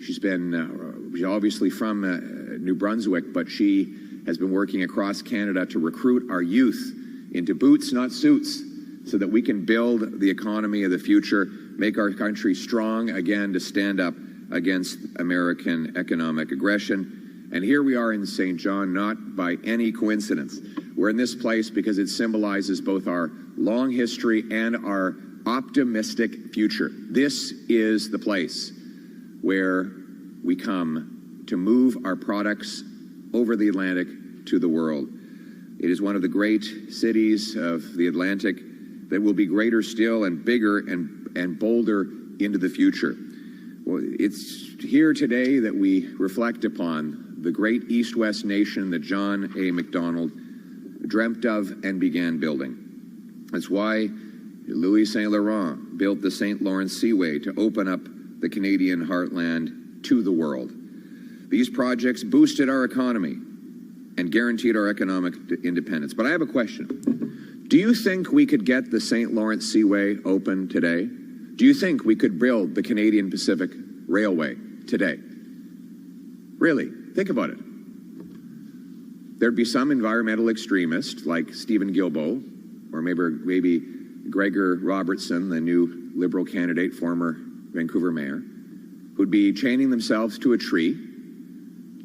She's obviously from New Brunswick, but she has been working across Canada to recruit our youth into boots, not suits, so that we can build the economy of the future, make our country strong again to stand up against American economic aggression. And here we are in St. John, not by any coincidence. We're in this place because it symbolizes both our long history and our optimistic future. This is the place where we come to move our products over the Atlantic to the world. It is one of the great cities of the Atlantic that will be greater still and bigger and bolder into the future. Well, it's here today that we reflect upon the great East-West nation that John A. Macdonald dreamt of and began building. That's why Louis Saint Laurent built the St. Lawrence Seaway to open up the Canadian heartland to the world. These projects boosted our economy and guaranteed our economic independence. But I have a question. Do you think we could get the St. Lawrence Seaway open today? Do you think we could build the Canadian Pacific Railway today? Really, think about it. There'd be some environmental extremist like Stephen Guilbeault, or maybe Gregor Robertson, the new Liberal candidate, former Vancouver mayor, who'd be chaining themselves to a tree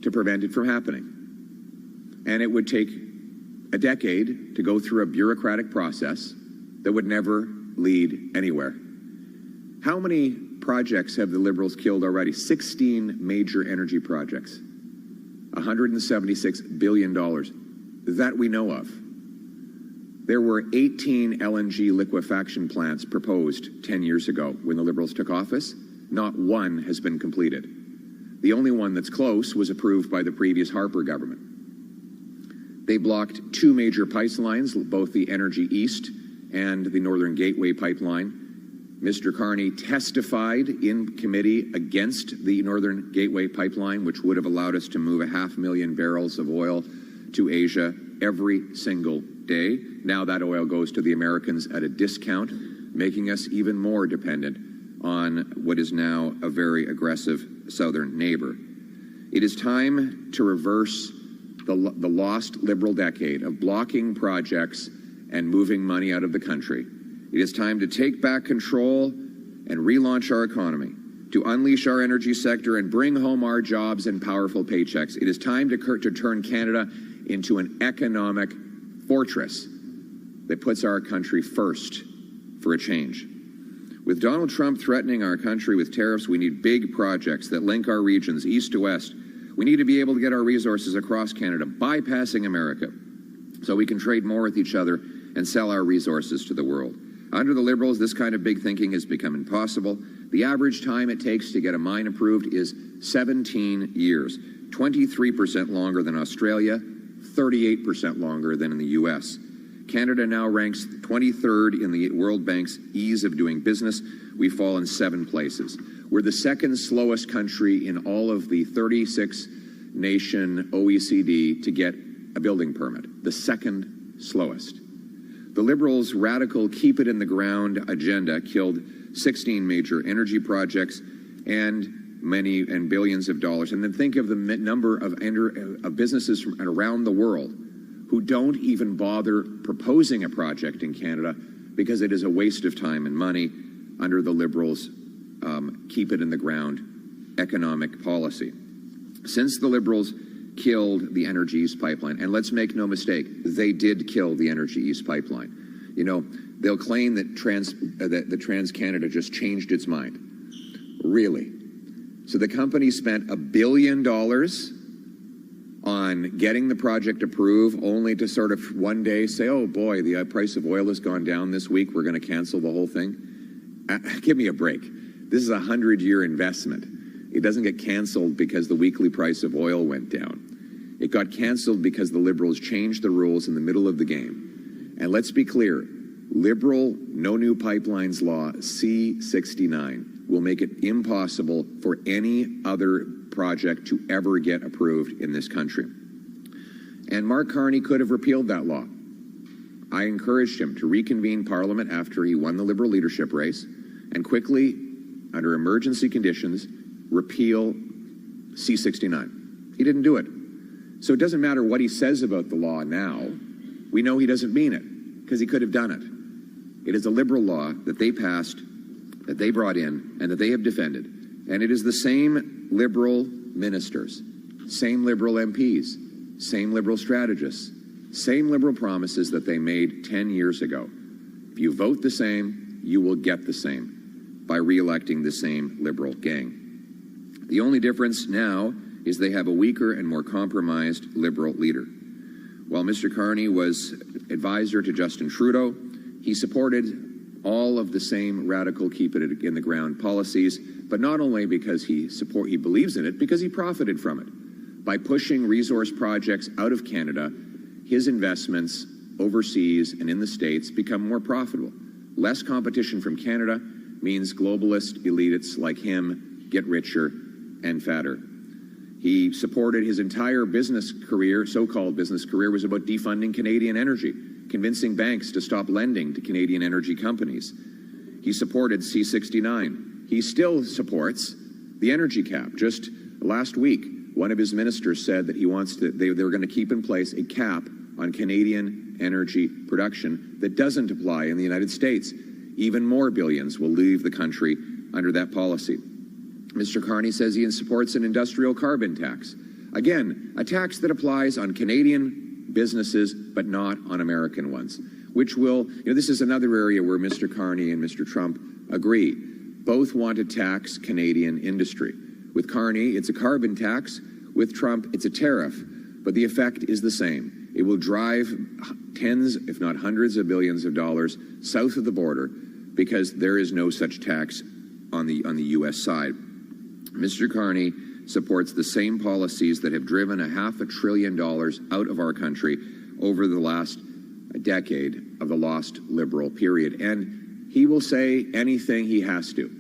to prevent it from happening. And it would take a decade to go through a bureaucratic process that would never lead anywhere. How many projects have the Liberals killed already? 16 major energy projects, $176 billion that we know of. There were 18 LNG liquefaction plants proposed 10 years ago when the Liberals took office. Not one has been completed. The only one that's close was approved by the previous Harper government. They blocked two major pipelines, both the Energy East and the Northern Gateway pipeline. Mr. Carney testified in committee against the Northern Gateway pipeline, which would have allowed us to move 500,000 barrels of oil to Asia every single day. Now that oil goes to the Americans at a discount, making us even more dependent on what is now a very aggressive southern neighbor. It is time to reverse the lost Liberal decade of blocking projects and moving money out of the country. It is time to take back control and relaunch our economy, to unleash our energy sector and bring home our jobs and powerful paychecks. It is time to turn Canada into an economic fortress that puts our country first for a change. With Donald Trump threatening our country with tariffs, we need big projects that link our regions east to west. We need to be able to get our resources across Canada, bypassing America, so we can trade more with each other and sell our resources to the world. Under the Liberals, this kind of big thinking has become impossible. The average time it takes to get a mine approved is 17 years, 23% longer than Australia, 38% longer than in the U.S. Canada now ranks 23rd in the World Bank's ease of doing business. We fall in 7 places. We're the second slowest country in all of the 36-nation OECD to get a building permit, the second slowest. The Liberals' radical keep-it-in-the-ground agenda killed 16 major energy projects and billions of dollars. And then think of the number of businesses from around the world who don't even bother proposing a project in Canada because it is a waste of time and money under the Liberals' keep-it-in-the-ground economic policy. Since the Liberals killed the Energy East pipeline, and let's make no mistake, they did kill the Energy East pipeline. You know, they'll claim that TransCanada just changed its mind. Really? So the company spent $1 billion on getting the project approved, only to sort of one day say, oh boy, the price of oil has gone down this week, we're going to cancel the whole thing. Give me a break. This is a 100-year investment. It doesn't get canceled because the weekly price of oil went down. It got canceled because the Liberals changed the rules in the middle of the game. And let's be clear, Liberal No New Pipelines Law C-69 will make it impossible for any other project to ever get approved in this country. And Mark Carney could have repealed that law. I encouraged him to reconvene Parliament after he won the Liberal leadership race and quickly, under emergency conditions, repeal C-69. He didn't do it. So it doesn't matter what he says about the law now. We know he doesn't mean it because he could have done it. It is a Liberal law that they passed, that they brought in, and that they have defended. And it is the same Liberal ministers, same Liberal MPs, same Liberal strategists, same Liberal promises that they made 10 years ago. If you vote the same, you will get the same by re-electing the same Liberal gang. The only difference now is they have a weaker and more compromised Liberal leader. While Mr. Carney was advisor to Justin Trudeau, he supported all of the same radical keep it in the ground policies, but not only because he believes in it, because he profited from it. By pushing resource projects out of Canada, his investments overseas and in the States become more profitable. Less competition from Canada means globalist elites like him get richer and fatter. He supported his entire business career, so-called business career, was about defunding Canadian energy, convincing banks to stop lending to Canadian energy companies. He supported C-69. He still supports the energy cap. Just last week, one of his ministers said that they were going to keep in place a cap on Canadian energy production that doesn't apply in the United States. Even more billions will leave the country under that policy. Mr. Carney says he supports an industrial carbon tax. Again, a tax that applies on Canadian businesses but not on American ones, which will, this is another area where Mr. Carney and Mr. Trump agree. Both want to tax Canadian industry. With Carney, it's a carbon tax. With Trump, it's a tariff. But the effect is the same. It will drive tens, if not hundreds of billions of dollars south of the border because there is no such tax on the U.S. side. Mr. Carney supports the same policies that have driven $500 billion out of our country over the last decade of the lost Liberal period. And he will say anything he has to.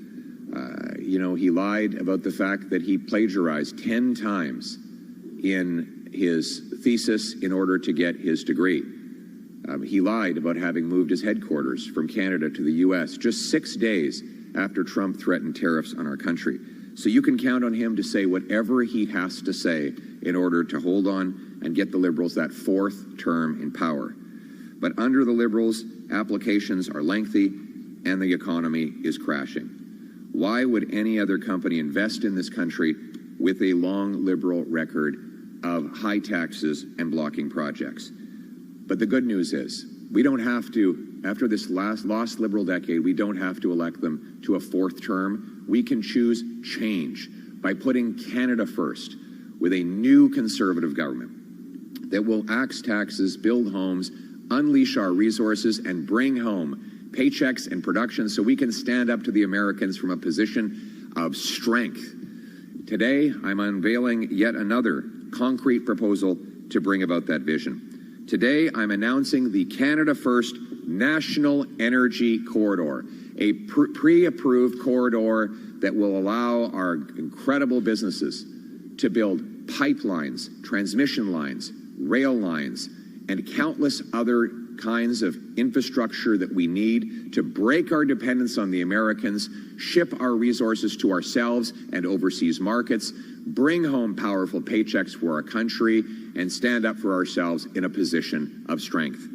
He lied about the fact that he plagiarized 10 times in his thesis in order to get his degree. He lied about having moved his headquarters from Canada to the U.S. just 6 days after Trump threatened tariffs on our country. So you can count on him to say whatever he has to say in order to hold on and get the Liberals that fourth term in power. But under the Liberals, applications are lengthy and the economy is crashing. Why would any other company invest in this country with a long Liberal record of high taxes and blocking projects? But the good news is, we don't have to, after this lost Liberal decade, we don't have to elect them to a fourth term. We can choose change by putting Canada first with a new Conservative government that will axe taxes, build homes, unleash our resources, and bring home paychecks and production so we can stand up to the Americans from a position of strength. Today, I'm unveiling yet another concrete proposal to bring about that vision. Today, I'm announcing the Canada First National Energy Corridor, a pre-approved corridor that will allow our incredible businesses to build pipelines, transmission lines, rail lines, and countless other kinds of infrastructure that we need to break our dependence on the Americans, ship our resources to ourselves and overseas markets, bring home powerful paychecks for our country, and stand up for ourselves in a position of strength.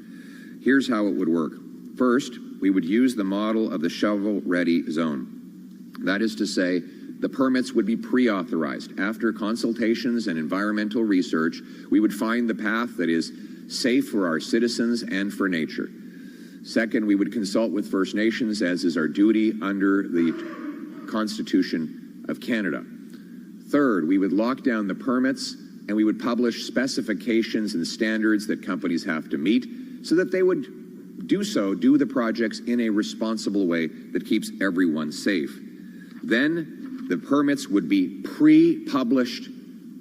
Here's how it would work. First, we would use the model of the shovel-ready zone. That is to say, the permits would be pre-authorized. After consultations and environmental research, we would find the path that is safe for our citizens and for nature. Second, we would consult with First Nations, as is our duty under the Constitution of Canada. Third, we would lock down the permits and we would publish specifications and standards that companies have to meet so that they would do the projects in a responsible way that keeps everyone safe. Then the permits would be pre-published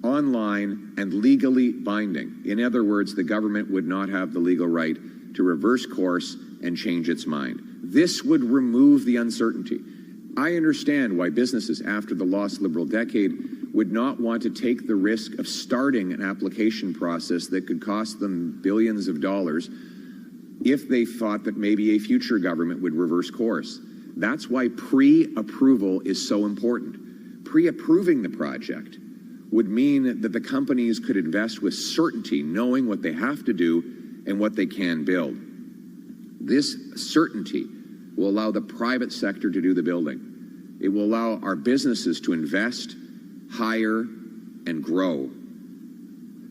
online and legally binding. In other words, the government would not have the legal right to reverse course and change its mind. This would remove the uncertainty. I understand why businesses after the lost Liberal decade would not want to take the risk of starting an application process that could cost them billions of dollars if they thought that maybe a future government would reverse course. That's why pre-approval is so important. pre-approving the project would mean that the companies could invest with certainty, knowing what they have to do and what they can build. This certainty will allow the private sector to do the building. It will allow our businesses to invest, hire, and grow.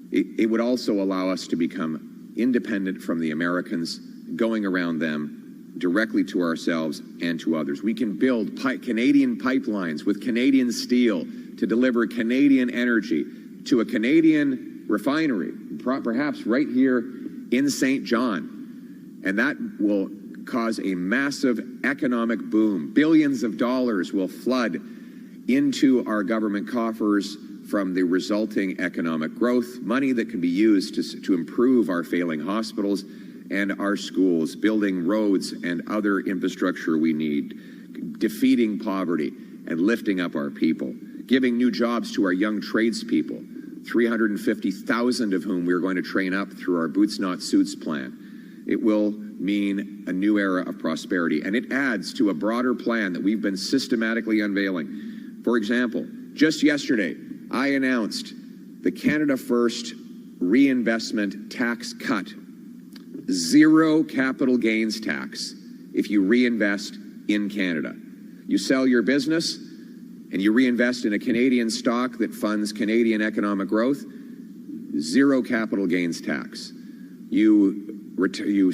It would also allow us to become independent from the Americans, going around them directly to ourselves and to others. We can build Canadian pipelines with Canadian steel to deliver Canadian energy to a Canadian refinery, perhaps right here in St. John. And that will cause a massive economic boom. Billions of dollars will flood into our government coffers from the resulting economic growth, money that can be used to improve our failing hospitals and our schools, building roads and other infrastructure we need, defeating poverty and lifting up our people, giving new jobs to our young tradespeople, 350,000 of whom we're going to train up through our Boots Not Suits plan. It will mean a new era of prosperity, and it adds to a broader plan that we've been systematically unveiling. For example, just yesterday, I announced the Canada First reinvestment tax cut. Zero capital gains tax if you reinvest in Canada. You sell your business and you reinvest in a Canadian stock that funds Canadian economic growth, zero capital gains tax. You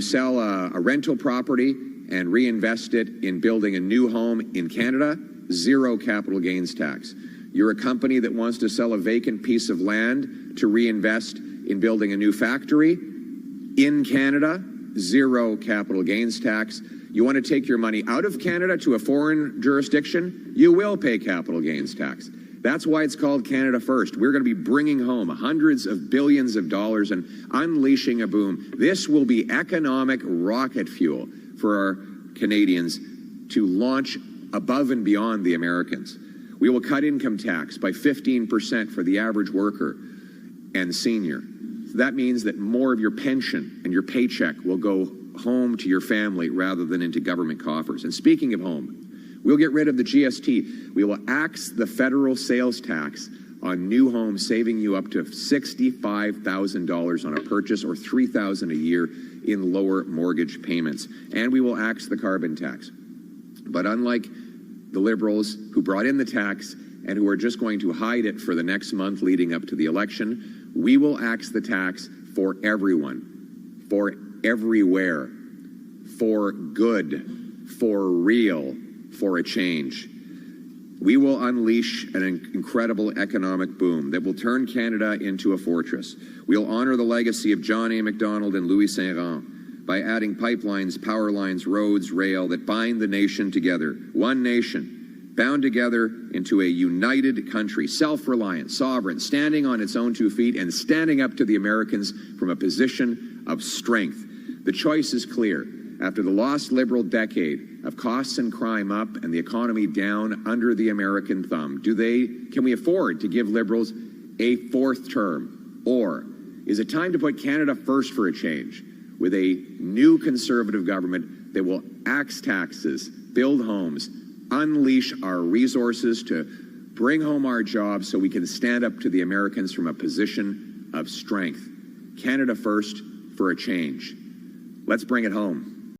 sell a rental property and reinvest it in building a new home in Canada, zero capital gains tax. You're a company that wants to sell a vacant piece of land to reinvest in building a new factory in Canada, zero capital gains tax. You want to take your money out of Canada to a foreign jurisdiction, you will pay capital gains tax. That's why it's called Canada First. We're going to be bringing home hundreds of billions of dollars and unleashing a boom. This will be economic rocket fuel for our Canadians to launch above and beyond the Americans. We will cut income tax by 15% for the average worker and senior. So that means that more of your pension and your paycheck will go home to your family rather than into government coffers. And speaking of home, we'll get rid of the GST. We will axe the federal sales tax on new homes, saving you up to $65,000 on a purchase or $3,000 a year in lower mortgage payments. And we will axe the carbon tax. But unlike the Liberals who brought in the tax and who are just going to hide it for the next month leading up to the election, we will axe the tax for everyone, for everywhere, for good, for real, for a change. We will unleash an incredible economic boom that will turn Canada into a fortress. We'll honor the legacy of John A. Macdonald and Louis Saint-Laurent by adding pipelines, power lines, roads, rail that bind the nation together. One nation, bound together into a united country, self-reliant, sovereign, standing on its own 2 feet and standing up to the Americans from a position of strength. The choice is clear. After the lost Liberal decade of costs and crime up and the economy down under the American thumb, can we afford to give Liberals a 4th term? Or is it time to put Canada first for a change with a new Conservative government that will axe taxes, build homes, unleash our resources to bring home our jobs so we can stand up to the Americans from a position of strength? Canada first for a change. Let's bring it home.